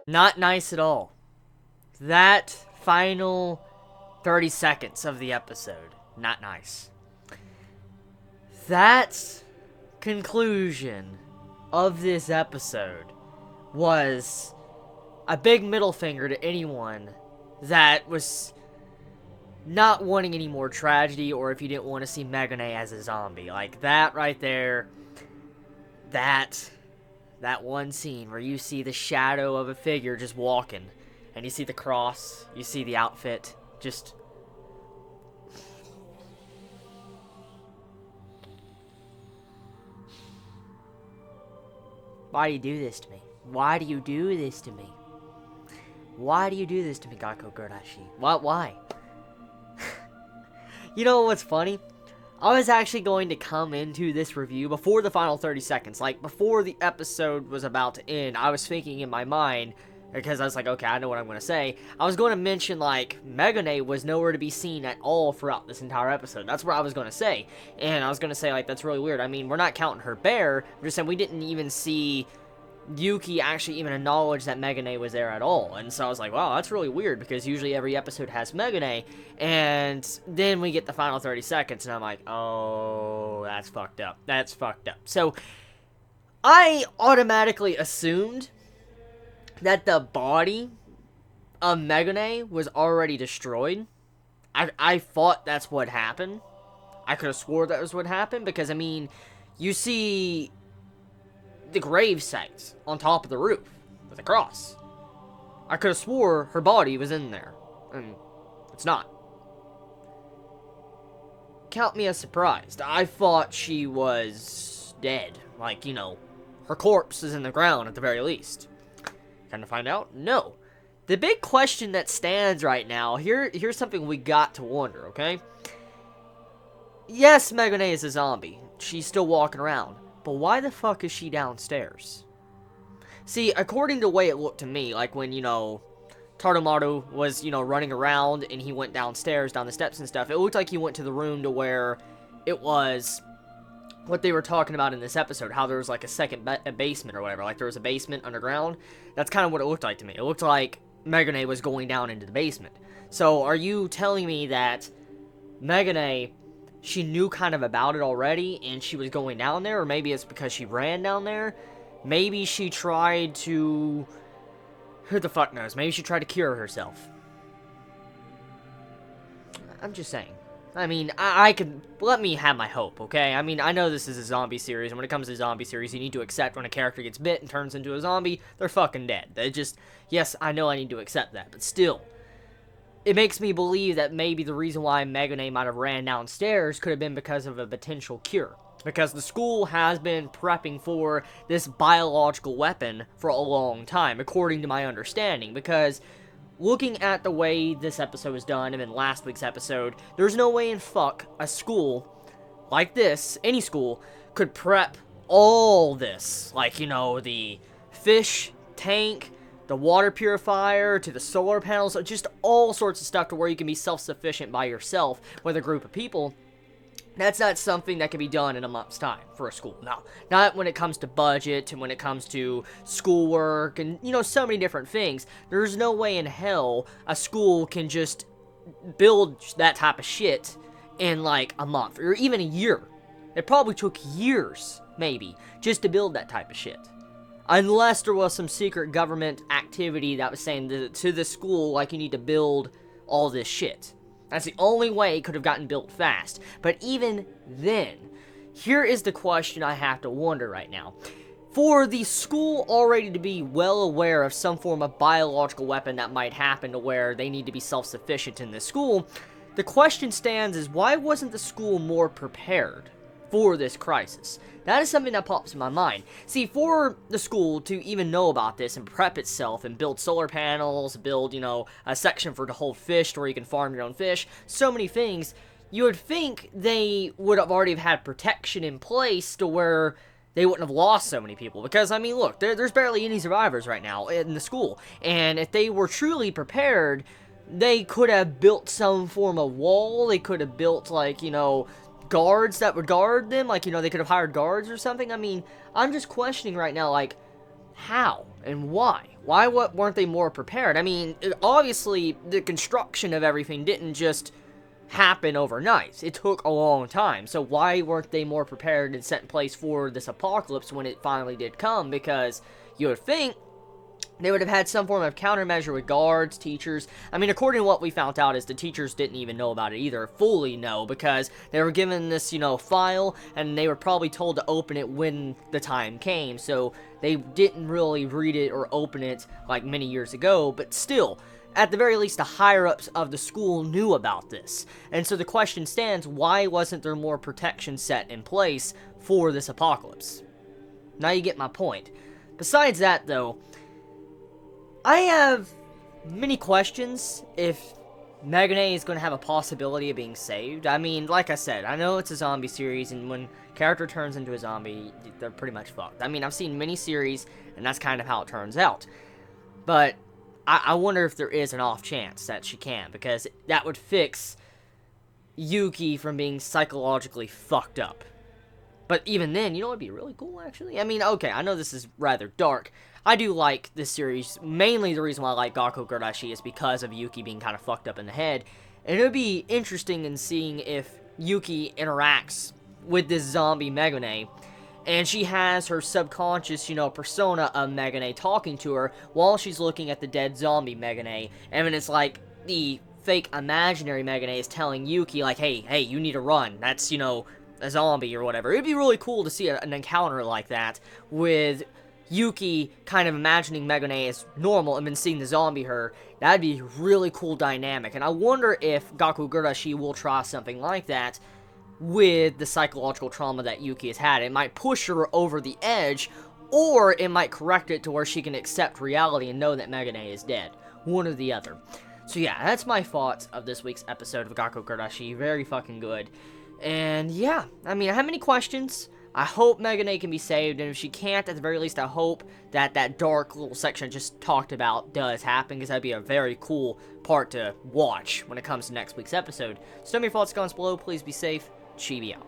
Not nice at all. That final 30 seconds of the episode, not nice. That conclusion of this episode was a big middle finger to anyone that was not wanting any more tragedy, or if you didn't want to see Megane as a zombie. Like, that right there, that one scene where you see the shadow of a figure just walking, and you see the cross, you see the outfit, just... Why do you do this to me? Why do you do this to me? Why do you do this to me, Gakkou Gurashi? Why? You know what's funny? I was actually going to come into this review before the final 30 seconds. Like, before the episode was about to end, I was thinking in my mind, because I was like, okay, I know what I'm going to say. I was going to mention, like, Megane was nowhere to be seen at all throughout this entire episode. That's what I was going to say. And I was going to say, like, that's really weird. I mean, we're not counting her bear. We're just saying we didn't even see Yuki actually even acknowledge that Megane was there at all. And so I was like, wow, that's really weird, because usually every episode has Megane, and then we get the final 30 seconds, and I'm like, oh, that's fucked up. That's fucked up. So I automatically assumed that the body of Megane was already destroyed. I thought that's what happened. I could have swore that was what happened, because, I mean, you see the grave site on top of the roof with a cross. I could have swore her body was in there, and it's not. Count me as surprised. I thought she was dead. Like, you know, her corpse is in the ground at the very least. Kind of find out? No. The big question that stands right now, here's something we got to wonder, okay? Yes, Megane is a zombie. She's still walking around. But why the fuck is she downstairs? See, according to the way it looked to me, like when, you know, Tarumaru was, you know, running around and he went downstairs, down the steps and stuff, it looked like he went to the room to where it was what they were talking about in this episode, how there was like a second basement or whatever, like there was a basement underground. That's kind of what it looked like to me. It looked like Megane was going down into the basement. So are you telling me that Megane, she knew kind of about it already, and she was going down there? Or maybe it's because she ran down there? Maybe she tried to... Who the fuck knows? Maybe she tried to cure herself. I'm just saying. I mean, I could... Let me have my hope, okay? I mean, I know this is a zombie series, and when it comes to zombie series, you need to accept when a character gets bit and turns into a zombie, they're fucking dead. They just... Yes, I know I need to accept that, but still... It makes me believe that maybe the reason why Megane might have ran downstairs could have been because of a potential cure. Because the school has been prepping for this biological weapon for a long time, according to my understanding. Because looking at the way this episode was done, and in last week's episode, there's no way in fuck a school like this, any school, could prep all this. Like, you know, the fish tank, the water purifier, to the solar panels, just all sorts of stuff to where you can be self-sufficient by yourself with a group of people. That's not something that can be done in a month's time for a school. No, not when it comes to budget and when it comes to schoolwork and, you know, so many different things. There's no way in hell a school can just build that type of shit in like a month or even a year. It probably took years, maybe, just to build that type of shit. Unless there was some secret government activity that was saying to the school, like, you need to build all this shit. That's the only way it could have gotten built fast. But even then, here is the question I have to wonder right now. For the school already to be well aware of some form of biological weapon that might happen to where they need to be self-sufficient in this school, the question stands is, why wasn't the school more prepared for this crisis? That is something that pops in my mind. See, for the school to even know about this and prep itself and build solar panels, build, you know, a section for the whole fish where you can farm your own fish, so many things, you would think they would have already had protection in place to where they wouldn't have lost so many people. Because, I mean, look, there's barely any survivors right now in the school. And if they were truly prepared, they could have built some form of wall. They could have built, like, you know, guards that would guard them. Like, they could have hired guards or something. I mean, I'm just questioning right now, like, how and why? Why weren't they more prepared? I mean, obviously, the construction of everything didn't just happen overnight. It took a long time. So why weren't they more prepared and set in place for this apocalypse when it finally did come? Because you would think they would have had some form of countermeasure with guards, teachers. I mean, according to what we found out, is the teachers didn't even know about it either, fully know, because they were given this, file, and they were probably told to open it when the time came, so they didn't really read it or open it, like, many years ago, but still, at the very least, the higher-ups of the school knew about this. And so the question stands, why wasn't there more protection set in place for this apocalypse? Now you get my point. Besides that, though, I have many questions if Megane is going to have a possibility of being saved. I mean, like I said, I know it's a zombie series, and when a character turns into a zombie, they're pretty much fucked. I mean, I've seen many series, and that's kind of how it turns out. But I wonder if there is an off chance that she can, because that would fix Yuki from being psychologically fucked up. But even then, it'd be really cool, actually. I mean, okay, I know this is rather dark. I do like this series. Mainly the reason why I like Gakkou Gurashi is because of Yuki being kind of fucked up in the head. And it would be interesting in seeing if Yuki interacts with this zombie Megane, and she has her subconscious, persona of Megane talking to her while she's looking at the dead zombie Megane. And then it's like the fake imaginary Megane is telling Yuki, like, hey, you need to run. That's, a zombie or whatever. It'd be really cool to see an encounter like that with Yuki kind of imagining Megane as normal and then seeing the zombie her. That'd be a really cool dynamic. And I wonder if Gakkou Gurashi will try something like that with the psychological trauma that Yuki has had. It might push her over the edge, or it might correct it to where she can accept reality and know that Megane is dead. One or the other. So yeah, that's my thoughts of this week's episode of Gakkou Gurashi. Very fucking good. And yeah, I mean, I have many questions. I hope Megane can be saved, and if she can't, at the very least, I hope that that dark little section I just talked about does happen, because that'd be a very cool part to watch when it comes to next week's episode. So tell me your thoughts, comments below. Please be safe. Chibi out.